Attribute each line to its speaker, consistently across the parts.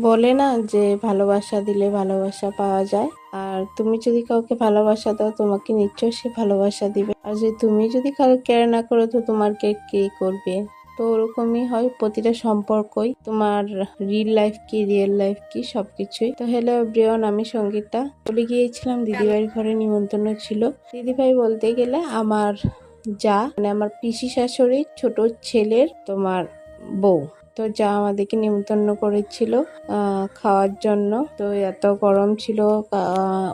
Speaker 1: বলে না যে ভালোবাসা দিলে ভালোবাসা পাওয়া যায়। আর তুমি যদি কাউকে ভালোবাসা দাও তোমাকে নিশ্চয়ই সে ভালোবাসা দিবে। আর যদি তুমি যদি কারো কেয়ার না করো তো তোমাকে কে করবে? তো ওরকমই হয় প্রতিটা সম্পর্কই, তোমার রিয়েল লাইফ কি সবকিছুই। তো হ্যালো এভরিওয়ান, আমি সঙ্গীতা। চলে গিয়েছিলাম দিদিভাইয়ের ঘরে, নিমন্ত্রণ ছিল। দিদিভাই বলতে গেলে আমার যা, মানে আমার পিসি শাশুড়ির ছোট ছেলের তোমার বউ। তো যা আমাদেরকে নিমন্ত্রণ করেছিল খাওয়ার জন্য। তো এত গরম ছিল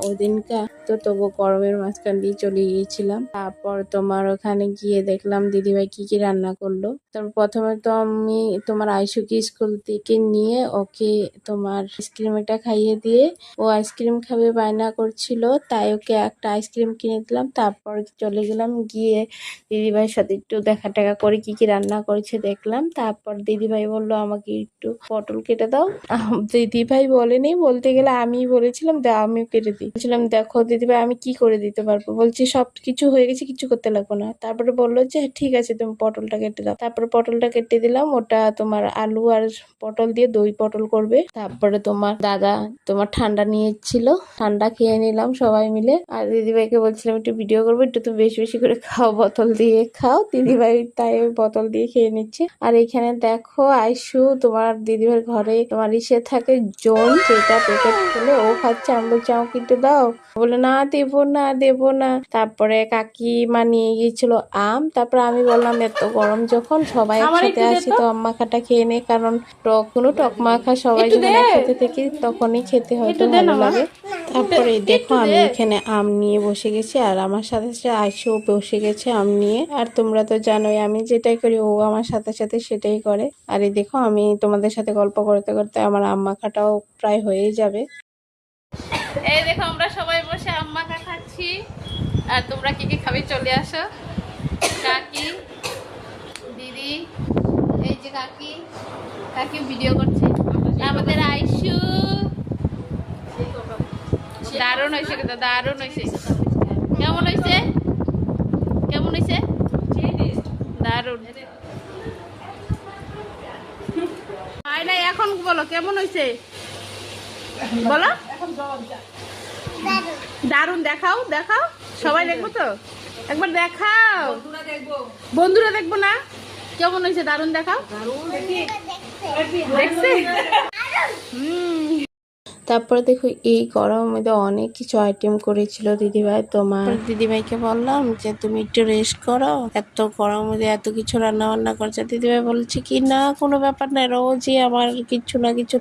Speaker 1: ওদিনকা, তো তবু গরমের মাঝখান দিয়ে চলে গিয়েছিলাম। তারপর তোমার ওখানে গিয়ে দেখলাম দিদিভাই কি কি রান্না করলো। তারপর প্রথমে তো আমি তোমার আইসুকে স্কুল থেকে নিয়ে ওকে তোমার আইসক্রিম এটা খাইয়ে দিয়ে, ও আইসক্রিম খাবে বায়না করছিল, তাই ওকে একটা আইসক্রিম কিনে দিলাম। তারপর চলে গেলাম, গিয়ে দিদিভাইয়ের সাথে একটু দেখা টেকা করে কি কি রান্না করেছে দেখলাম। তারপর দিদিভাই বললো আমাকে একটু পটল কেটে দাও। দিদিভাই বলেনি, বলতে গেলে আমি বলেছিলাম দাও আমি কেটে দিই। বলছিলাম দেখো দিদিভাই আমি কি করে দিতে পারবো, বলছি সব কিছু হয়ে গেছে কিছু করতে লাগবো না। তারপরে বললো যে ঠিক আছে তুমি পটলটা কেটে দাও। তারপরে পটলটা কেটে দিলাম, ওটা তোমার আলু আর পটল দিয়ে দই পটল করবে। তারপরে তোমার দাদা তোমার ঠান্ডা নিয়েছিল, ঠান্ডা খেয়ে নিলাম সবাই মিলে। আর দিদিভাইকে বলছিলাম একটু ভিডিও করবো, একটু তো বেশি বেশি করে খাও, বোতল দিয়ে খাও। দিদিভাই তাই বোতল দিয়ে খেয়ে নিচ্ছে। আর এখানে দেখো আইসু তোমার দিদিভাইয়ের ঘরে তোমার ইসে থাকে জোন, যেটা প্যাকেট খুলে ও খাচ্ছে। আমি বলছি আমাকে একটু দাও, বলে না দেবো না দেবো না। তারপরে কাকিমা নিয়ে গিয়েছিল আম। তারপরে আমি বললাম এত গরম যখন সবাই একসাথে আসি তো আম মাখাটা খেয়ে নে, কারণ টক মাখা সবাই যখন একসাথে থাকি তখনই খেতে হয়তো ভালো লাগে। তারপরে দেখো আমি এখানে আম নিয়ে বসে গেছি, আর আমার সাথে সাথে আইসেও বসে গেছে আম নিয়ে। আর তোমরা তো জানোই আমি যেটাই করি ও আমার সাথে সাথে সেটাই করে। আর এই দেখো আমি তোমাদের সাথে গল্প করতে করতে আমার আম মাখাটাও প্রায় হয়েই যাবে।
Speaker 2: এই দেখো আমরা সবাই বসে আম মাখা খাচ্ছি। আর তোমরা কি কি খাবে চলে আসো। কাকি, দিদি, এই যে কাকি, কাকি ভিডিও করছে। আমাদের আইসু দারুণ হয়েছে, কিন্তু দারুণ হয়েছে। কেমন হয়েছে? কেমন হয়েছে? দারুণ। হয় নাই, এখন বলো কেমন হয়েছে, বলো। দারুণ। দেখাও দেখাও, সবাই দেখবো তো, একবার দেখাও। বন্ধুরা দেখবো না? কেমন হয়েছে? দারুণ দেখাও। দেখছে?
Speaker 1: তারপরে দেখো এই গরমের মধ্যে অনেক কিছু আইটেম করেছিল দিদিভাই। তোমার দিদিভাইকে বললাম যে তুমি একটু রেস্ট করো, এত গরমের মধ্যে এত কিছু রান্না বান্না করছে। দিদিভাই বলছে কি না কোনো ব্যাপার না, রোজই আমার কিছু না কিছু